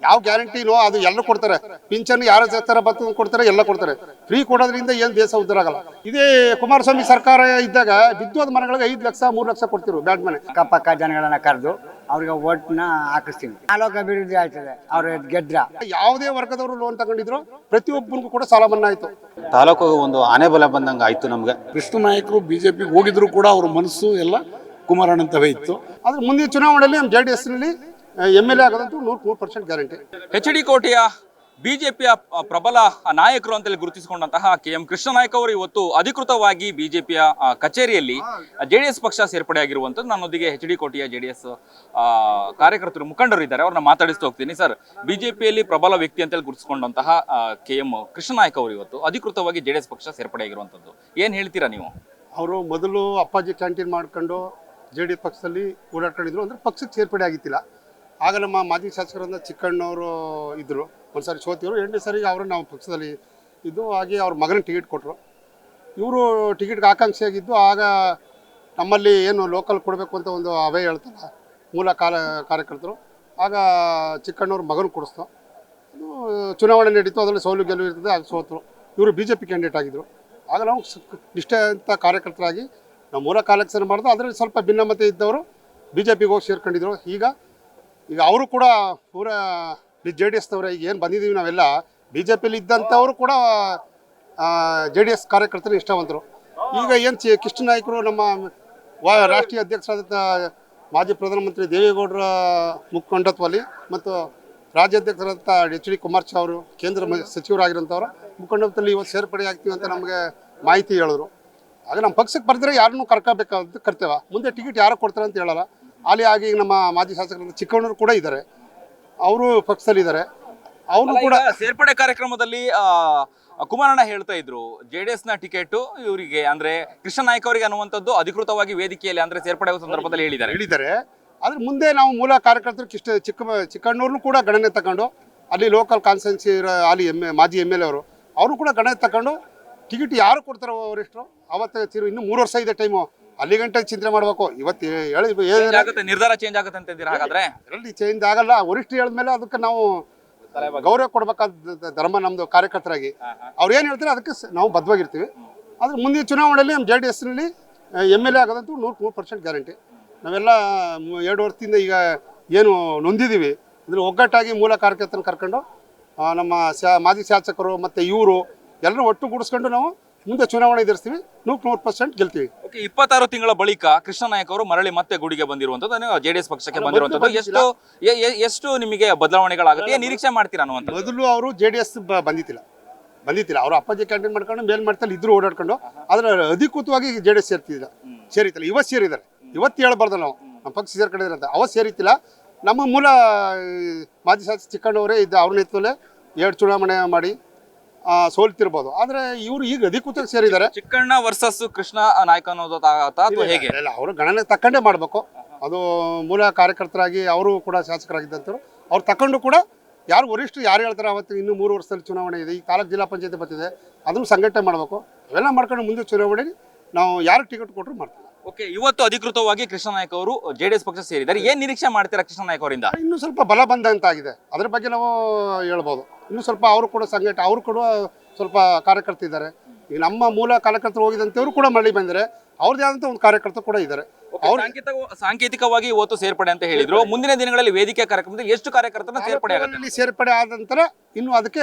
ಯಾವ ಗ್ಯಾರಂಟಿನೋ ಅದು ಎಲ್ಲ ಕೊಡ್ತಾರೆ. ಪಿಂಚನ್ ಯಾರ ತರ ಬರ್ತದೆ ಕೊಡ್ತಾರೆ, ಎಲ್ಲ ಕೊಡ್ತಾರೆ. ಫ್ರೀ ಕೊಡೋದ್ರಿಂದ ಏನು ದೇಶ ಉದ್ಧಾರ ಆಗಲ್ಲ. ಇದೇ ಕುಮಾರಸ್ವಾಮಿ ಸರ್ಕಾರ ಇದ್ದಾಗ ಬಿದ್ದೋದ ಮನೆಗಳಿಗೆ 5 ಲಕ್ಷ 3 ಲಕ್ಷ ಕೊಡ್ತಿರು ಬ್ಯಾಡ್ ಮನೆ. ಅಕ್ಕಪಕ್ಕ ಜನಗಳನ್ನ ಕರೆದು ಅವ್ರಿಗೆ ಓಟ್ನ ಹಾಕಿಸ್ತೀವಿ. ತಾಲೂಕು ಅಭಿವೃದ್ಧಿ ಆಯ್ತದೆ ಅವ್ರ ಗೆದ್ರ. ಯಾವುದೇ ವರ್ಗದವರು ಲೋನ್ ತಗೊಂಡಿದ್ರು ಪ್ರತಿಯೊಬ್ಬರಿಗೂ ಕೂಡ ಸಾಲ ಮನ್ನಾ ಆಯ್ತು. ತಾಲೂಕು ಒಂದು ಆನೆ ಬಲ ಬಂದಂಗೆ ಆಯ್ತು ನಮ್ಗೆ. ಕೃಷ್ಣ ನಾಯಕರು ಬಿಜೆಪಿಗೆ ಹೋಗಿದ್ರು ಕೂಡ ಅವ್ರ ಮನಸ್ಸು ಎಲ್ಲ ಕುಮಾರಣ್ಣಂತವೇ ಇತ್ತು. ಆದ್ರೆ ಮುಂದಿನ ಚುನಾವಣೆಯಲ್ಲಿ ನಮ್ಮ JDS ನಲ್ಲಿ MLA ಆಗೋದಂತೂ 100% ಗ್ಯಾರಂಟಿ. HD ಕೋಟೆಯ ಬಿಜೆಪಿಯ ಪ್ರಬಲ ನಾಯಕರು ಅಂತೇಳಿ ಗುರುತಿಸಿಕೊಂಡಂತಹ KM ಕೃಷ್ಣನಾಯ್ಕ ಅವರು ಇವತ್ತು ಅಧಿಕೃತವಾಗಿ ಬಿಜೆಪಿಯ ಕಚೇರಿಯಲ್ಲಿ JDS ಪಕ್ಷ ಸೇರ್ಪಡೆಯಾಗಿರುವಂಥದ್ದು. ನನ್ನೊಂದಿಗೆ HD ಕೋಟೆಯ JDS ಕಾರ್ಯಕರ್ತರು ಮುಖಂಡರು ಇದ್ದಾರೆ, ಅವ್ರನ್ನ ಮಾತಾಡಿಸ್ತಾ ಹೋಗ್ತೀನಿ. ಸರ್, ಬಿಜೆಪಿಯಲ್ಲಿ ಪ್ರಬಲ ವ್ಯಕ್ತಿ ಅಂತೇಳಿ ಗುರುತಿಸಿಕೊಂಡಂತಹ KM ಕೃಷ್ಣನಾಯ್ಕ ಅವರು ಇವತ್ತು ಅಧಿಕೃತವಾಗಿ JDS ಪಕ್ಷ ಸೇರ್ಪಡೆಯಾಗಿರುವಂಥದ್ದು, ಏನ್ ಹೇಳ್ತೀರಾ ನೀವು? ಅವರು ಮೊದಲು ಅಪ್ಪಾಜಿ ಕ್ಯಾಂಟೀನ್ ಮಾಡ್ಕೊಂಡು JDS ಪಕ್ಷದಲ್ಲಿ ಓಡಾಡ್ಕೊಂಡಿದ್ರು, ಅಂದ್ರೆ ಪಕ್ಷಕ್ಕೆ ಸೇರ್ಪಡೆ ಆಗಿತ್ತಿಲ್ಲ. ಆಗ ನಮ್ಮ ಮಾಜಿ ಶಾಸಕರಿಂದ ಚಿಕ್ಕಣ್ಣವರು ಇದ್ದರು, ಒಂದ್ಸಾರಿ ಸೋತಿದ್ರು, 2ನೇ ಸಾರಿಗೆ ಅವರು ನಾವು ಪಕ್ಷದಲ್ಲಿ ಇದ್ದು. ಹಾಗೆ ಅವ್ರ ಮಗನ ಟಿಕೆಟ್ ಕೊಟ್ಟರು. ಇವರು ಟಿಕೆಟ್ಗೆ ಆಕಾಂಕ್ಷಿಯಾಗಿದ್ದು. ಆಗ ನಮ್ಮಲ್ಲಿ ಏನು ಲೋಕಲ್ ಕೊಡಬೇಕು ಅಂತ ಒಂದು ಅವೇ ಹೇಳ್ತಲ್ಲ ಮೂಲ ಕಾರ್ಯಕರ್ತರು, ಆಗ ಚಿಕ್ಕಣ್ಣವ್ರ ಮಗನ ಕೊಡಿಸ್ತು. ಅದು ಚುನಾವಣೆ ನಡೀತು, ಅದರಲ್ಲಿ ಸೋಲು ಗೆಲುವು ಇರ್ತದೆ. ಆಗ ಸೋತರು. ಇವರು BJP ಕ್ಯಾಂಡಿಡೇಟ್ ಆಗಿದ್ದರು. ಆಗ ನಾವು ನಿಷ್ಠೆ ಅಂತ ಕಾರ್ಯಕರ್ತರಾಗಿ ನಾವು ಮೂಲ ಕಾಲಕ್ಷೇಪ ಮಾಡಿದ್ರು. ಅದರಲ್ಲಿ ಸ್ವಲ್ಪ ಭಿನ್ನಮತ ಇದ್ದವರು BJPಗೆ ಹೋಗಿ ಸೇರ್ಕೊಂಡಿದ್ರು. ಈಗ ಅವರು ಕೂಡ ಪೂರ JDSದವರೇ. ಈಗ ಏನು ಬಂದಿದ್ದೀವಿ ನಾವೆಲ್ಲ BJPಲಿ ಇದ್ದಂಥವರು ಕೂಡ JDS ಕಾರ್ಯಕರ್ತರು ನಿಷ್ಠಾವಂತರು. ಈಗ ಏನು ಕೃಷ್ಣ ನಾಯ್ಕರು ನಮ್ಮ ರಾಷ್ಟ್ರೀಯ ಅಧ್ಯಕ್ಷರಾದಂಥ ಮಾಜಿ ಪ್ರಧಾನಮಂತ್ರಿ ದೇವೇಗೌಡರ ಮುಖಂಡತ್ವದಲ್ಲಿ ಮತ್ತು ರಾಜ್ಯಾಧ್ಯಕ್ಷರಾದಂಥ HD ಕುಮಾರಸ್ವಾಮಿ ಅವರು ಕೇಂದ್ರ ಸಚಿವರಾಗಿರೋಂಥವ್ರು ಮುಖಂಡತ್ವದಲ್ಲಿ ಇವತ್ತು ಸೇರ್ಪಡೆ ಆಗ್ತೀವಿ ಅಂತ ನಮಗೆ ಮಾಹಿತಿ ಹೇಳಿದ್ರು. ಆಗ ನಮ್ಮ ಪಕ್ಷಕ್ಕೆ ಬರೆದ್ರೆ ಯಾರನ್ನೂ ಕರ್ಕೋಬೇಕಾದ ಕರ್ತೇವೆ. ಮುಂದೆ ಟಿಕೆಟ್ ಯಾರು ಕೊಡ್ತಾರೆ ಅಂತ ಹೇಳಲ್ಲ. ಅಲ್ಲಿ ಆಗಿ ನಮ್ಮ ಮಾಜಿ ಶಾಸಕರು ಚಿಕ್ಕಣ್ಣರು ಕೂಡ ಇದ್ದಾರೆ, ಅವರು ಪಕ್ಷದಲ್ಲಿದ್ದಾರೆ. ಅವರು ಕೂಡ ಸೇರ್ಪಡೆ ಕಾರ್ಯಕ್ರಮದಲ್ಲಿ ಕುಮಾರಣ್ಣ ಹೇಳ್ತಾ ಇದ್ರು, JDS ನ ಟಿಕೆಟ್ ಇವರಿಗೆ ಅಂದ್ರೆ ಕೃಷ್ಣ ನಾಯ್ಕ ಅವರಿಗೆ ಅನ್ನುವಂಥದ್ದು ಅಧಿಕೃತವಾಗಿ ವೇದಿಕೆಯಲ್ಲಿ ಅಂದ್ರೆ ಸೇರ್ಪಡೆ ಸಂದರ್ಭದಲ್ಲಿ ಹೇಳಿದ್ದಾರೆ. ಆದ್ರೆ ಮುಂದೆ ನಾವು ಮೂಲ ಕಾರ್ಯಕರ್ತರು ಚಿಕ್ಕಣ್ಣವ್ರನ್ನೂ ಕೂಡ ಗಣನೆ ತಗೊಂಡು ಅಲ್ಲಿ ಲೋಕಲ್ ಕಾನ್ಸ್ಟಿಟ್ಯೂನ್ಸಿ ಅಲ್ಲಿ ಮಾಜಿ MLA ಅವರು ಕೂಡ ಗಣನೆ ತಗೊಂಡು ಟಿಕೆಟ್ ಯಾರು ಕೊಡ್ತಾರೋ ಅವರೆಷ್ಟು ಅವತ್ತು ಇನ್ನು 3 ವರ್ಷ ಇದೆ ಟೈಮು. ಅಲ್ಲಿ ಗಂಟೆ ಚಿಂತನೆ ಮಾಡಬೇಕು. ಇವತ್ತು ನಿರ್ಧಾರ ಚೇಂಜ್ ಆಗುತ್ತೆ ಅಂತ ಹಾಗಾದ್ರೆ ಅದರಲ್ಲಿ ಚೇಂಜ್ ಆಗಲ್ಲ. ವರಿಷ್ಠರು ಹೇಳಿದ್ಮೇಲೆ ಅದಕ್ಕೆ ನಾವು ಗೌರವ ಕೊಡ್ಬೇಕಾದ ಧರ್ಮ ನಮ್ದು ಕಾರ್ಯಕರ್ತರಾಗಿ. ಅವ್ರು ಏನು ಹೇಳ್ತಾರೆ ಅದಕ್ಕೆ ನಾವು ಬದ್ಧವಾಗಿರ್ತೀವಿ. ಆದ್ರೆ ಮುಂದಿನ ಚುನಾವಣೆಯಲ್ಲಿ ನಮ್ಮ JDS ನಲ್ಲಿ MLA ಆಗೋದಂತೂ 100% ಗ್ಯಾರಂಟಿ. ನಾವೆಲ್ಲ 2 ವರ್ಷದಿಂದ ಈಗ ಏನು ನೊಂದಿದ್ದೀವಿ, ಇದ್ರ ಒಗ್ಗಟ್ಟಾಗಿ ಮೂಲ ಕಾರ್ಯಕರ್ತರನ್ನ ಕರ್ಕೊಂಡು ನಮ್ಮ ಮಾಜಿ ಶಾಸಕರು ಮತ್ತು ಇವರು ಎಲ್ಲರೂ ಒಟ್ಟುಗೂಡಿಸ್ಕೊಂಡು ನಾವು ಮುಂದೆ ಚುನಾವಣೆ ಎದುರಿಸ್ತೀವಿ. 100% ಗೆಲ್ತೀವಿ. 26 ತಿಂಗಳ ಬಳಿಕ ಕೃಷ್ಣ ನಾಯಕ್ ಅವರು ಮರಳಿ ಮತ್ತೆ ಗುಡಿಗೆ ಬಂದಿರುವಂತದ್ದು, JDS ಪಕ್ಷಕ್ಕೆ ಬಂದಿರುವಂತದ್ದು. ಎಷ್ಟು ನಿಮಗೆ ಬದಲಾವಣೆಗಳಾಗುತ್ತೆ, ನಿರೀಕ್ಷೆ ಮಾಡ್ತೀರಾ ಅನ್ನುವಂಥದ್ದು? ಮೊದಲು ಅವರು JDS ಬಂದಿತ್ತಿಲ್ಲ. ಅವರು ಅಪ್ಪಾಜಿ ಕ್ಯಾಂಟೀನ್ ಮಾಡ್ಕೊಂಡು ಮೇಲ್ಮಟ್ಟದಲ್ಲಿ ಇದ್ರು ಓಡಾಡ್ಕೊಂಡು, ಆದ್ರೆ ಅಧಿಕೃತವಾಗಿ JDS ಸೇರಿತಿಲ್ಲ. ಇವತ್ತು ಸೇರಿದ್ದಾರೆ. ಇವತ್ತು ಹೇಳ್ಬಾರ್ದು ನಾವು ನಮ್ಮ ಪಕ್ಷ ಸೇರ್ಕೊಂಡಿದ್ರೆ ಅಂತ. ಅವತ್ತು ಸೇರಿತಿಲ್ಲ. ನಮ್ಮ ಮೂಲ ಮಾಜಿ ಶಾಸಕ ಚಿಕ್ಕಣ್ಣವರೇ ಇದ್ದ, ಅವ್ರ ನೇತೃತ್ವದಲ್ಲೇ 2 ಚುನಾವಣೆ ಮಾಡಿ ಸೋಲ್ತಿರ್ಬೋದು. ಆದ್ರೆ ಇವರು ಈಗ ಅಧಿಕೃತವಾಗಿ ಸೇರಿದ್ದಾರೆ. ಚಿಕ್ಕಣ್ಣ ವರ್ಸಸ್ ಕೃಷ್ಣ ನಾಯ್ಕ ಅನ್ನೋದು ಹೇಗೆ? ಅವರು ಗಣನೆ ತಕ್ಕಂಡೇ ಮಾಡಬೇಕು. ಅದು ಮೂಲ ಕಾರ್ಯಕರ್ತರಾಗಿ ಅವರು ಕೂಡ ಶಾಸಕರಾಗಿದ್ದಂಥವ್ರು. ಅವ್ರು ತಕೊಂಡು ಕೂಡ ಯಾರು ವರಿಷ್ಠರು ಯಾರು ಹೇಳ್ತಾರೆ ಅವತ್ತು ಇನ್ನು 3 ವರ್ಷದಲ್ಲಿ ಚುನಾವಣೆ ಇದೆ, ಈ ತಾಲೂಕು ಜಿಲ್ಲಾ ಪಂಚಾಯತಿ ಬರ್ತಿದೆ, ಅದನ್ನು ಸಂಘಟನೆ ಮಾಡಬೇಕು. ಅವೆಲ್ಲ ಮಾಡ್ಕೊಂಡು ಮುಂದೆ ಚುನಾವಣೆಯಲ್ಲಿ ನಾವು ಯಾರು ಟಿಕೆಟ್ ಕೊಟ್ಟರು ಮಾಡ್ತೀವಿ. ಓಕೆ, ಇವತ್ತು ಅಧಿಕೃತವಾಗಿ ಕೃಷ್ಣ ನಾಯ್ಕ ಅವರು JDS ಪಕ್ಷ ಸೇರಿದ್ದಾರೆ. ಏನ್ ನಿರೀಕ್ಷೆ ಮಾಡ್ತೀರಾ ಕೃಷ್ಣ ನಾಯ್ಕ ಅವರಿಂದ? ಇನ್ನೂ ಸ್ವಲ್ಪ ಬಲ ಬಂದಂತಾಗಿದೆ, ಅದ್ರ ಬಗ್ಗೆ ನಾವು ಹೇಳ್ಬೋದು. ಇನ್ನೂ ಸ್ವಲ್ಪ ಅವರು ಕೂಡ ಸಂಘಟನೆ, ಅವರು ಕೂಡ ಸ್ವಲ್ಪ ಕಾರ್ಯಕರ್ತರಿದ್ದಾರೆ. ಈಗ ನಮ್ಮ ಮೂಲ ಕಾರ್ಯಕರ್ತರು ಹೋಗಿದಂಥವ್ರು ಕೂಡ ಮರಳಿ ಬಂದರೆ ಅವ್ರದ್ದೇ ಆದಂಥ ಒಂದು ಕಾರ್ಯಕರ್ತರು ಕೂಡ ಇದ್ದಾರೆ. ಸಾಂಕೇತಿಕವಾಗಿ ಇವತ್ತು ಸೇರ್ಪಡೆ ಅಂತ ಹೇಳಿದ್ರು. ಮುಂದಿನ ದಿನಗಳಲ್ಲಿ ವೇದಿಕೆ ಕಾರ್ಯಕ್ರಮದಲ್ಲಿ ಎಷ್ಟು ಕಾರ್ಯಕರ್ತನ ಸೇರ್ಪಡೆ ಆಗುತ್ತೆ? ಸೇರ್ಪಡೆ ಆದ ನಂತರ ಇನ್ನು ಅದಕ್ಕೆ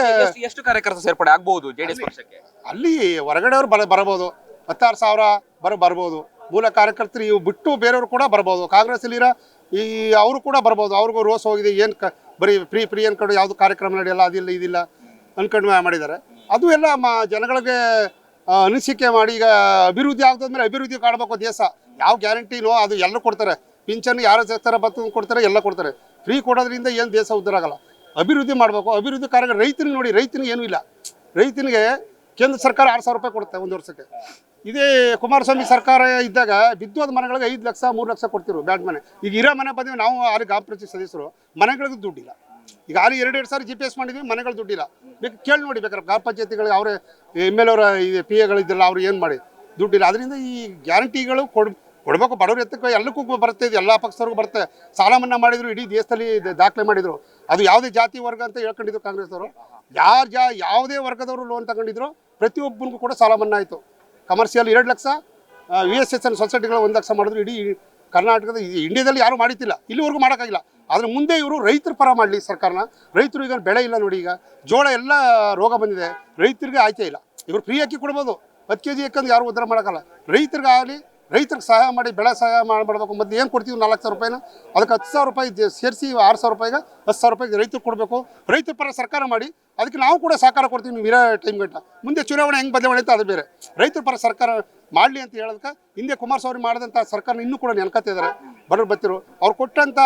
ಎಷ್ಟು ಕಾರ್ಯಕರ್ತ ಸೇರ್ಪಡೆ ಆಗ್ಬಹುದು JDS ಪಕ್ಷಕ್ಕೆ? ಅಲ್ಲಿ ಹೊರಗಡೆ ಅವರು ಬರಬಹುದು, 16,000 ಬರ್ಬೋದು. ಮೂಲ ಕಾರ್ಯಕರ್ತರು ಇವು ಬಿಟ್ಟು ಬೇರೆಯವರು ಕೂಡ ಬರ್ಬೋದು. ಕಾಂಗ್ರೆಸ್ ಅಲ್ಲಿರೋ ಅವರು ಕೂಡ ಬರ್ಬೋದು. ಅವ್ರಿಗೂ ರೋಸ್ ಹೋಗಿದೆ, ಏನು ಬರೀ ಫ್ರೀ ಅನ್ಕೊಂಡು ಯಾವುದು ಕಾರ್ಯಕ್ರಮ ನಡೆಯಲ್ಲ, ಅದಿಲ್ಲ ಇದಿಲ್ಲ ಅನ್ಕೊಂಡು ಮಾಡಿದ್ದಾರೆ. ಅದು ಎಲ್ಲ ಜನಗಳಿಗೆ ಅನಿಸಿಕೆ ಮಾಡಿ ಈಗ ಅಭಿವೃದ್ಧಿ ಆಗ್ತದ್ಮೇಲೆ ಅಭಿವೃದ್ಧಿ ಕಾಣಬೇಕು ದೇಶ. ಯಾವ ಗ್ಯಾರಂಟಿನೋ ಅದು ಎಲ್ಲ ಕೊಡ್ತಾರೆ. ಪಿಂಚನ್ ಯಾರ ತರ ಬರ್ತದೆ ಕೊಡ್ತಾರೆ, ಎಲ್ಲ ಕೊಡ್ತಾರೆ. ಫ್ರೀ ಕೊಡೋದ್ರಿಂದ ಏನು ದೇಶ ಉದ್ಧಾರ ಆಗಲ್ಲ. ಅಭಿವೃದ್ಧಿ ಮಾಡಬೇಕು. ಅಭಿವೃದ್ಧಿ ಕಾರ್ಯ ರೈತನಿಗೆ ನೋಡಿ, ರೈತನಿಗೆ ಏನೂ ಇಲ್ಲ. ರೈತನಿಗೆ ಕೇಂದ್ರ ಸರ್ಕಾರ 6,000 ರೂಪಾಯಿ ಕೊಡುತ್ತೆ 1 ವರ್ಷಕ್ಕೆ. ಇದೇ ಕುಮಾರಸ್ವಾಮಿ ಸರ್ಕಾರ ಇದ್ದಾಗ ಬಿದ್ದೋದ ಮನೆಗಳಿಗೆ 5 ಲಕ್ಷ 3 ಲಕ್ಷ ಕೊಡ್ತಿರು ಬ್ಯಾಡ್ ಮನೆ. ಈಗ ಇರೋ ಮನೆ ಬಂದಿವಿ ನಾವು. ಅಲ್ಲಿ ಗ್ರಾಮ ಪಂಚಾಯತ್ ಸದಸ್ಯರು ಮನೆಗಳಿಗೆ ದುಡ್ಡಿಲ್ಲ. ಈಗ ಅಲ್ಲಿ 2 ಸಾರಿ GPS ಮಾಡಿದ್ವಿ, ಮನೆಗಳು ದುಡ್ಡಿಲ್ಲ. ಬೇಕು ಕೇಳಿ ನೋಡಿ ಬೇಕಾದ್ರೆ ಗ್ರಾಮ ಪಂಚಾಯತಿಗಳಿಗೆ ಅವರೇ MLA ಅವರ PA ಗಳಿದ್ದಿಲ್ಲ, ಅವ್ರು ಏನು ಮಾಡಿ ದುಡ್ಡಿಲ್ಲ. ಅದರಿಂದ ಈ ಗ್ಯಾರಂಟಿಗಳು ಕೊಡಬೇಕು. ಬಡವ್ರ ಎತ್ತಕ್ಕೆ ಎಲ್ಲಕ್ಕೂ ಬರುತ್ತೆ, ಇದು ಎಲ್ಲ ಪಕ್ಷದವ್ರಿಗೂ ಬರುತ್ತೆ. ಸಾಲ ಮನ್ನಾ ಮಾಡಿದ್ರು, ಇಡೀ ದೇಶದಲ್ಲಿ ದಾಖಲೆ ಮಾಡಿದ್ರು. ಅದು ಯಾವುದೇ ಜಾತಿ ವರ್ಗ ಅಂತ ಹೇಳ್ಕೊಂಡಿದ್ರು ಕಾಂಗ್ರೆಸ್ದವರು. ಯಾವುದೇ ವರ್ಗದವರು ಲೋನ್ ತಗೊಂಡಿದ್ರು ಪ್ರತಿಯೊಬ್ಬನಿಗೂ ಕೂಡ ಸಾಲ ಮನ್ನಾ ಆಯಿತು. ಕಮರ್ಷಿಯಲ್ 2 ಲಕ್ಷ, VSSN ಸೊಸೈಟಿಗಳು 1 ಲಕ್ಷ ಮಾಡಿದ್ರು. ಇಡೀ ಕರ್ನಾಟಕದ ಇಂಡಿಯಾದಲ್ಲಿ ಯಾರೂ ಮಾಡಿತ್ತಿಲ್ಲ, ಇಲ್ಲಿವರೆಗೂ ಮಾಡೋಕ್ಕಾಗಿಲ್ಲ. ಆದರೆ ಮುಂದೆ ಇವರು ರೈತರ ಪರ ಮಾಡಲಿ ಸರ್ಕಾರನ. ರೈತರು ಈಗ ಬೆಳೆ ಇಲ್ಲ ನೋಡಿ, ಈಗ ಜೋಳ ಎಲ್ಲ ರೋಗ ಬಂದಿದೆ, ರೈತರಿಗೆ ಆಯ್ಕೆ ಇಲ್ಲ. ಇವರು ಫ್ರೀ ಅಕ್ಕಿ ಕೊಡ್ಬೋದು, 10 kg ಅಕ್ಕಂದು ಯಾರು ಉದ್ಧಾರ ಮಾಡೋಕ್ಕಲ್ಲ. ರೈತರಿಗಾಗಲಿ, ರೈತರಿಗೆ ಸಹಾಯ ಮಾಡಿ, ಬೆಳೆ ಸಹಾಯ ಮಾಡಬೇಕು. ಮೊದಲು ಏನು ಕೊಡ್ತೀವಿ 4,000 ರೂಪಾಯಿನ, ಅದಕ್ಕೆ 10,000 ರೂಪಾಯಿ ಸೇರಿಸಿ 6,000 ರೂಪಾಯಿಗೆ 10,000 ರೂಪಾಯಿಗೆ ರೈತರಿಗೆ ಕೊಡಬೇಕು. ರೈತರ ಪರ ಸರ್ಕಾರ ಮಾಡಿ, ಅದಕ್ಕೆ ನಾವು ಕೂಡ ಸಹಕಾರ ಕೊಡ್ತೀವಿ ನೀವು ಇರೋ ಟೈಮ್ ಗಂಟ. ಮುಂದೆ ಚುನಾವಣೆ ಹೆಂಗೆ ಬದಲಾವಣೆ ಆಯ್ತು ಅದು ಬೇರೆ. ರೈತರ ಪರ ಸರ್ಕಾರ ಮಾಡಲಿ ಅಂತ ಹೇಳೋದಕ್ಕೆ ಹಿಂದೆ ಕುಮಾರಸ್ವಾಮಿ ಮಾಡಿದಂಥ ಸರ್ಕಾರ ಇನ್ನೂ ಕೂಡ ನೆನ್ಕತ್ತಿದ್ದಾರೆ. ಬರೋರು ಬತ್ತಿರು ಅವ್ರು ಕೊಟ್ಟಂಥ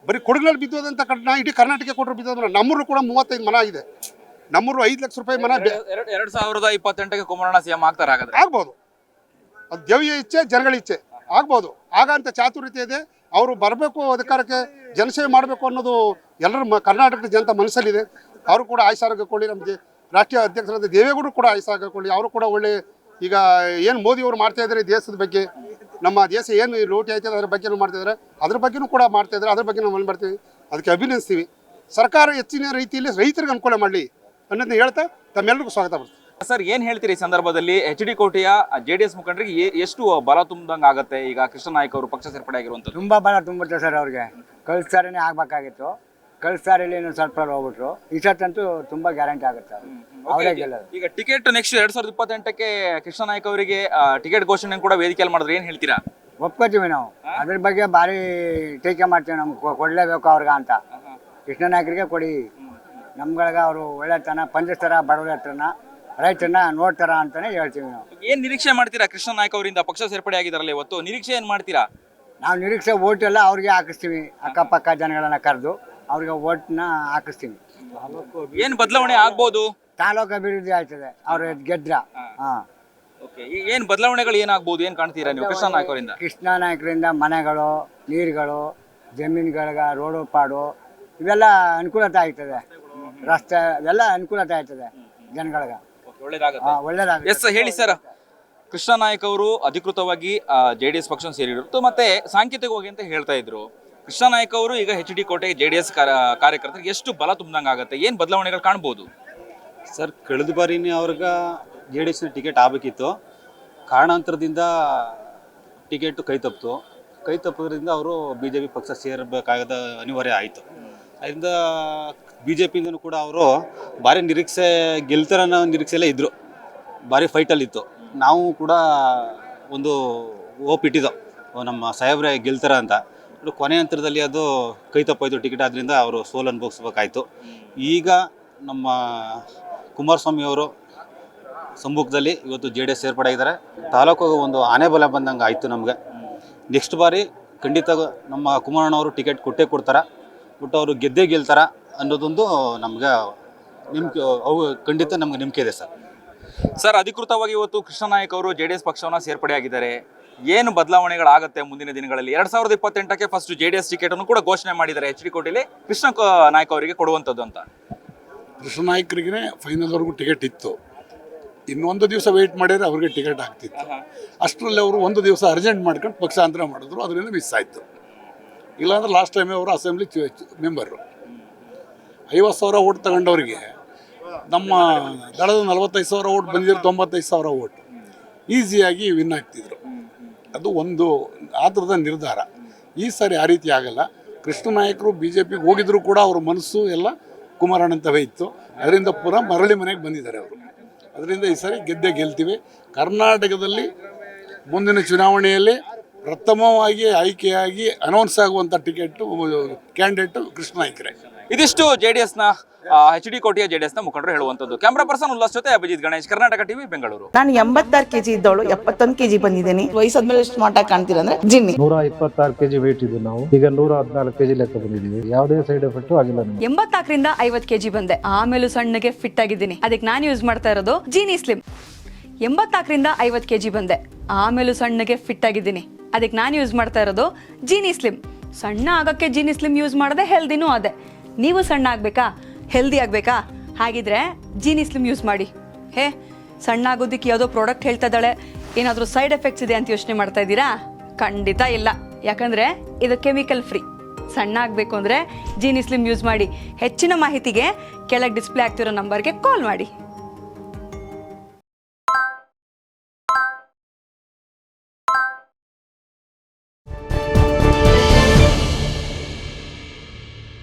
ಬರೀ ಕೊಡಗಲ್ಲಿ ಬಿದ್ದೋದಂಥ ಕಟ್ಟಣ ಇಡೀ ಕರ್ನಾಟಕ ಕೊಟ್ಟರು ಬಿದ್ದೋದ್ರ. ನಮ್ಮೂರು ಕೂಡ 35 ಮನ ಇದೆ. ನಮ್ಮೂರು 5 ಲಕ್ಷ ರೂಪಾಯಿ ಮನ 2028ಕ್ಕೆ ಕುಮಾರಣ್ಣ CM ಆಗ್ತಾರೆ ಹಾಗಾದ್ರೆ? ಆಗ್ಬೋದು. ಅದು ದೇವಿಯ ಇಚ್ಛೆ, ಜನಗಳ ಇಚ್ಛೆ ಆಗ್ಬೋದು. ಆಗಂತ ಚಾತುರ್ಯತೆ ಇದೆ. ಅವರು ಬರಬೇಕು ಅಧಿಕಾರಕ್ಕೆ, ಜನಸೇವೆ ಮಾಡಬೇಕು ಅನ್ನೋದು ಎಲ್ಲರ ಕರ್ನಾಟಕದ ಜನತಾ ಮನಸ್ಸಲ್ಲಿದೆ. ಅವರು ಕೂಡ ಆಯುಷ್ಯ ಕೊಡಲಿ. ನಮಗೆ ರಾಷ್ಟ್ರೀಯ ಅಧ್ಯಕ್ಷರಾದ ದೇವೇಗೌಡರು ಕೂಡ ಆಯುಷ್ಯ ಕೊಡಲಿ. ಅವರು ಕೂಡ ಒಳ್ಳೆ, ಈಗ ಏನು ಮೋದಿಯವರು ಮಾಡ್ತಾ ಇದ್ದಾರೆ ದೇಶದ ಬಗ್ಗೆ, ನಮ್ಮ ದೇಶ ಏನು ಲೂಟಿ ಆಯ್ತದೆ ಅದ್ರ ಬಗ್ಗೆನೂ ಮಾಡ್ತಾಯಿದ್ದಾರೆ, ಅದ್ರ ಬಗ್ಗೆನೂ ಕೂಡ ಮಾಡ್ತಾಯಿದ್ದಾರೆ. ಅದ್ರ ಬಗ್ಗೆ ನಾವು ಮನೆ ಬರ್ತೀವಿ, ಅದಕ್ಕೆ ಅಭಿನಂದಿಸ್ತೀವಿ. ಸರ್ಕಾರ ಹೆಚ್ಚಿನ ರೀತಿಯಲ್ಲಿ ರೈತರಿಗೆ ಅನುಕೂಲ ಮಾಡಲಿ ಅನ್ನೋದನ್ನ ಹೇಳ್ತಾ ತಮ್ಮೆಲ್ಲರಿಗೂ ಸ್ವಾಗತ ಮಾಡ್ತೀವಿ. ಸರ್, ಏನ್ ಹೇಳ್ತೀರಿ ಈ ಸಂದರ್ಭದಲ್ಲಿ? HD ಕೋಟೆಯ JDS ಮುಖಂಡರಿಗೆ ಎಷ್ಟು ಬಲ ತುಂಬ್ದಂಗೆ ಆಗತ್ತೆ ಈಗ ಕೃಷ್ಣ ನಾಯ್ಕ ಅವರು ಪಕ್ಷ ಸೇರ್ಪಡೆ ಆಗಿರುವಂತದ್ದು? ತುಂಬ ಬಲ ತುಂಬುತ್ತೆ ಸರ್. ಅವ್ರಿಗೆ ಕಳಿಸ್ತಾರೇ ಆಗಬೇಕಾಗಿತ್ತು, ಕಳಿಸ್ತಾರಲ್ಲಿ ಇನ್ನೊಂದು ಸ್ವಲ್ಪ ಹೋಗ್ಬಿಟ್ರು. ಈ ಸತ್ತಂತೂ ತುಂಬ ಗ್ಯಾರಂಟಿ ಆಗುತ್ತೆ, ಅವರೇ ಗೆಲ್ಲೋದು. ಈಗ ಟಿಕೆಟ್ ನೆಕ್ಸ್ಟ್ 2028ಕ್ಕೆ ಕೃಷ್ಣ ನಾಯ್ಕ ಅವರಿಗೆ ಟಿಕೆಟ್ ಘೋಷಣೆ ಕೂಡ ವೇದಿಕೆಯಲ್ಲಿ ಮಾಡಿದ್ರೆ ಏನ್ ಹೇಳ್ತೀರಾ? ಒಪ್ಕೋತೀವಿ ನಾವು. ಅದ್ರ ಬಗ್ಗೆ ಭಾರಿ ಟೀಕೆ ಮಾಡ್ತೀವಿ. ನಮ್ಗೆ ಕೊಡಲೇಬೇಕು ಅವ್ರಿಗೆ ಅಂತ. ಕೃಷ್ಣ ನಾಯ್ಕರಿಗೆ ಕೊಡಿ, ನಮ್ಗಳಿಗೆ ಅವರು ಒಳ್ಳೆತನ ಪಂಚಸ್ತರ ಬಡವರ ಹತ್ರನ ರೈತರನ್ನ ನೋಡ್ತಾರ ಅಂತಾನೆ ಹೇಳ್ತೀವಿ ನಾವು. ಏನ್ ನಿರೀಕ್ಷೆ ಮಾಡ್ತೀರಾ ಕೃಷ್ಣ ನಾಯ್ಕ ಅವರಿಂದ? ಪಕ್ಷ ಸೇರ್ಪಡೆ ಆಗಿದಾರಲ್ಲ ಇವತ್ತು, ನಿರೀಕ್ಷೆ ಏನ್ ಮಾಡ್ತೀರಾ? ನಾವು ನಿರೀಕ್ಷೆ ಓಟ್ ಎಲ್ಲ ಅವ್ರಿಗೆ ಹಾಕಿಸ್ತೀವಿ. ಅಕ್ಕಪಕ್ಕ ಜನಗಳನ್ನ ಕರೆದು ಅವ್ರಿಗೆ ಓಟ್ನ ಹಾಕಿಸ್ತೀವಿ. ಏನ್ ಬದಲಾವಣೆ ಆಗ್ಬೋದು? ತಾಲೂಕು ಅಭಿವೃದ್ಧಿ ಆಯ್ತದೆ ಅವ್ರು ಗೆದ್ರ. ಏನ್ ಬದಲಾವಣೆಗಳು ಏನಾಗ್ಬೋದು, ಏನ್ ಕಾಣ್ತೀರಾ ನೀವು ಕೃಷ್ಣ ನಾಯ್ಕ ಅವರಿಂದ? ಕೃಷ್ಣ ನಾಯ್ಕರಿಂದ ಮನೆಗಳು, ನೀರುಗಳು, ಜಮೀನುಗಳಿಗೆ ರೋಡು ಪಾಡು ಇವೆಲ್ಲ ಅನುಕೂಲತೆ ಆಯ್ತದೆ. ರಸ್ತೆ ಇವೆಲ್ಲ ಅನುಕೂಲತೆ ಆಯ್ತದೆ ಜನಗಳಿಗೆ, ಒಳ್ಳೇದಾಗುತ್ತೆ. ಎಸ್, ಹೇಳಿ ಸರ್. ಕೃಷ್ಣ ನಾಯ್ಕ ಅವರು ಅಧಿಕೃತವಾಗಿ JDS ಪಕ್ಷ ಸೇರಿರುತ್ತು, ಮತ್ತೆ ಸಾಂಕೇತಿಕವಾಗಿ ಅಂತ ಹೇಳ್ತಾ ಇದ್ರು. ಕೃಷ್ಣ ನಾಯ್ಕ ಅವರು ಈಗ HD ಕೋಟೆ JDS ಕಾರ್ಯಕರ್ತರಿಗೆ ಎಷ್ಟು ಬಲ ತುಂಬ್ದಂಗೆ ಆಗುತ್ತೆ? ಏನ್ ಬದಲಾವಣೆಗಳು ಕಾಣ್ಬೋದು ಸರ್? ಕಳೆದ ಬಾರಿನೇ ಅವ್ರಿಗೆ JDS ಟಿಕೆಟ್ ಆಗಬೇಕಿತ್ತು, ಕಾರಣಾಂತರದಿಂದ ಟಿಕೆಟ್ ಕೈ ತಪ್ಪೋದ್ರಿಂದ ಅವರು BJP ಪಕ್ಷ ಸೇರಬೇಕಾದ ಅನಿವಾರ್ಯ ಆಯಿತು. ಅದರಿಂದ BJPಯಿಂದನೂ ಕೂಡ ಅವರು ಭಾರಿ ಗೆಲ್ತಾರ ಅನ್ನೋ ನಿರೀಕ್ಷೆಯಲ್ಲೇ ಇದ್ದರು. ಭಾರಿ ಫೈಟಲ್ಲಿತ್ತು. ನಾವು ಕೂಡ ಒಂದು ಹೋಪ್ ಇಟ್ಟಿದ್ದೋ ನಮ್ಮ ಸಾಹೇಬ್ರೆ ಗೆಲ್ತಾರ ಅಂತ. ಕೊನೆ ಹಂತದಲ್ಲಿ ಅದು ಕೈ ತಪ್ಪೋಯ್ತು ಟಿಕೆಟ್. ಆದ್ದರಿಂದ ಅವರು ಸೋಲು ಅನುಭವಿಸ್ಬೇಕಾಯ್ತು. ಈಗ ನಮ್ಮ ಕುಮಾರಸ್ವಾಮಿ ಅವರು ಸಮ್ಮುಖದಲ್ಲಿ ಇವತ್ತು JDS ಸೇರ್ಪಡೆ ಆಗಿದ್ದಾರೆ. ತಾಲೂಕು ಒಂದು ಆನೆ ಬಲ ಬಂದಂಗೆ ಆಯಿತು ನಮಗೆ. ನೆಕ್ಸ್ಟ್ ಬಾರಿ ಖಂಡಿತ ನಮ್ಮ ಕುಮಾರಣ್ಣವರು ಟಿಕೆಟ್ ಕೊಡ್ತಾರೆ, ಬಟ್ ಅವರು ಗೆಲ್ತಾರ ಅನ್ನೋದೊಂದು ನಮ್ಗೆ ಖಂಡಿತ ನಮ್ಗೆ ನಂಬಿಕೆ ಇದೆ ಸರ್. ಸರ್, ಅಧಿಕೃತವಾಗಿ ಇವತ್ತು ಕೃಷ್ಣ ನಾಯ್ಕ ಅವರು JDS ಪಕ್ಷವನ್ನ ಸೇರ್ಪಡೆ ಆಗಿದ್ದಾರೆ. ಏನು ಬದಲಾವಣೆಗಳಾಗುತ್ತೆ ಮುಂದಿನ ದಿನಗಳಲ್ಲಿ? 2028ಕ್ಕೆ ಫಸ್ಟ್ JDS ಟಿಕೆಟ್ ಅನ್ನು ಕೂಡ ಘೋಷಣೆ ಮಾಡಿದ್ದಾರೆ HD ಕೋಟೆಯಲ್ಲಿ ಕೃಷ್ಣ ನಾಯ್ಕ ಅವರಿಗೆ ಕೊಡುವಂಥದ್ದು ಅಂತ. ಕೃಷ್ಣ ನಾಯ್ಕರಿಗೆ ಫೈನಲ್ವರೆಗೂ ಟಿಕೆಟ್ ಇತ್ತು. ಇನ್ನೊಂದು ದಿವಸ ವೆಯ್ಟ್ ಮಾಡಿದ್ರೆ ಅವ್ರಿಗೆ ಟಿಕೆಟ್ ಆಗ್ತಿತ್ತು. ಅಷ್ಟರಲ್ಲಿ ಅವರು ಒಂದು ದಿವಸ ಅರ್ಜೆಂಟ್ ಮಾಡ್ಕೊಂಡು ಪಕ್ಷಾಂತರ ಮಾಡಿದ್ರು, ಅದರಿಂದ ಮಿಸ್ ಆಯಿತು. ಇಲ್ಲಾಂದ್ರೆ ಲಾಸ್ಟ್ ಟೈಮೇ ಅವರು ಅಸೆಂಬ್ಲಿ ಮೆಂಬರು. 50,000 ಓಟ್ ತಗೊಂಡವ್ರಿಗೆ ನಮ್ಮ ದಳದ 45,000 ಓಟ್ ಬಂದಿದ್ರು, 95,000 ಓಟ್ ಈಸಿಯಾಗಿ ವಿನ್ ಆಗ್ತಿದ್ರು. ಅದು ಒಂದು ಆ ಥರದ ನಿರ್ಧಾರ. ಈ ಸಾರಿ ಆ ರೀತಿ ಆಗಲ್ಲ. ಕೃಷ್ಣ ನಾಯಕರು BJPಗೆ ಹೋಗಿದ್ರು ಕೂಡ ಅವ್ರ ಮನಸ್ಸು ಎಲ್ಲ ಕುಮಾರಣ್ಣಂತವೇ ಇತ್ತು. ಅದರಿಂದ ಪುನಃ ಮರಳಿ ಮನೆಗೆ ಬಂದಿದ್ದಾರೆ ಅವರು. ಅದರಿಂದ ಈ ಸಾರಿ ಗೆಲ್ತೀವಿ. ಕರ್ನಾಟಕದಲ್ಲಿ ಮುಂದಿನ ಚುನಾವಣೆಯಲ್ಲಿ ಪ್ರಥಮವಾಗಿ ಆಯ್ಕೆಯಾಗಿ ಅನೌನ್ಸ್ ಆಗುವಂಥ ಕ್ಯಾಂಡಿಡೇಟ್ ಕೃಷ್ಣ ನಾಯ್ಕರೇ. ಇದಿಷ್ಟು JDSನ HD ಕೋಟೆಯ JDSನ ಮುಖಂಡರು ಹೇಳುವಂಥದ್ದು. ಕ್ಯಾಮ್ರಾ ಪರ್ಸನ್ ಉಲ್ಲಾಸ್ ಜೊತೆ ಅಭಿಜಿತ್ ಗಣೇಶ್, ಕರ್ನಾಟಕ ಟಿವಿ, ಬೆಂಗಳೂರು. ನಾನು 86 kg ಇದ್ದವಳು 71 kg ಬಂದಿದ್ದೀನಿ. ವಯಸ್ಸಾದ್ಮೇಲೆ ಸ್ಮಾರ್ಟ್ ಆಗಿ ಕಾಣ್ತೀರ ಅಂದ್ರೆ ಜಿನ್ನಿ. 126 kg ವೇಟ್ ಇದ್ದು ನಾವು ಈಗ 114 kg ಲೆಕ್ಕ ಬಂದಿದ್ದೀವಿ. ಯಾವುದೇ ಸೈಡ್ ಎಫೆಕ್ಟ್ ಆಗಿಲ್ಲ. 84ರಿಂದ 50 kg ಬಂದೆ, ಆಮೇಲೆ ಸಣ್ಣಗೆ ಫಿಟ್ ಆಗಿದ್ದೀನಿ. ಅದಕ್ಕೆ ನಾನು ಯೂಸ್ ಮಾಡ್ತಾ ಇರೋದು ಜೀನಿ ಸ್ಲಿಮ್. 84ರಿಂದ 50 kg ಬಂದೆ, ಆಮೇಲೆ ಸಣ್ಣಗೆ ಫಿಟ್ ಆಗಿದ್ದೀನಿ. ಅದಕ್ಕೆ ನಾನು ಯೂಸ್ ಮಾಡ್ತಾ ಇರೋದು ಜೀನಿ ಸ್ಲಿಮ್. ಸಣ್ಣ ಆಗಕ್ಕೆ ಜೀನಿ ಸ್ಲಿಮ್ ಯೂಸ್ ಮಾಡದೆ ಹೆಲ್ದಿನೂ ಅದೇ. ನೀವು ಸಣ್ಣ ಆಗಬೇಕಾ, ಹೆಲ್ದಿ ಆಗಬೇಕಾ? ಹಾಗಿದ್ರೆ ಜೀನಿ ಸ್ಲಿಮ್ ಯೂಸ್ ಮಾಡಿ. ಸಣ್ಣ ಆಗೋದಕ್ಕೆ ಯಾವುದೋ ಪ್ರಾಡಕ್ಟ್ ಹೇಳ್ತಾ ಇದ್ದಾಳೆ, ಏನಾದರೂ ಸೈಡ್ ಎಫೆಕ್ಟ್ಸ್ ಇದೆ ಅಂತ ಯೋಚನೆ ಮಾಡ್ತಾ ಇದ್ದೀರಾ? ಖಂಡಿತ ಇಲ್ಲ, ಯಾಕಂದ್ರೆ ಇದು ಕೆಮಿಕಲ್ ಫ್ರೀ. ಸಣ್ಣ ಆಗಬೇಕು ಅಂದರೆ ಜೀನಿ ಸ್ಲಿಮ್ ಯೂಸ್ ಮಾಡಿ. ಹೆಚ್ಚಿನ ಮಾಹಿತಿಗೆ ಕೆಳಗೆ ಡಿಸ್ಪ್ಲೇ ಆಗ್ತಿರೋ ನಂಬರ್ಗೆ ಕಾಲ್ ಮಾಡಿ.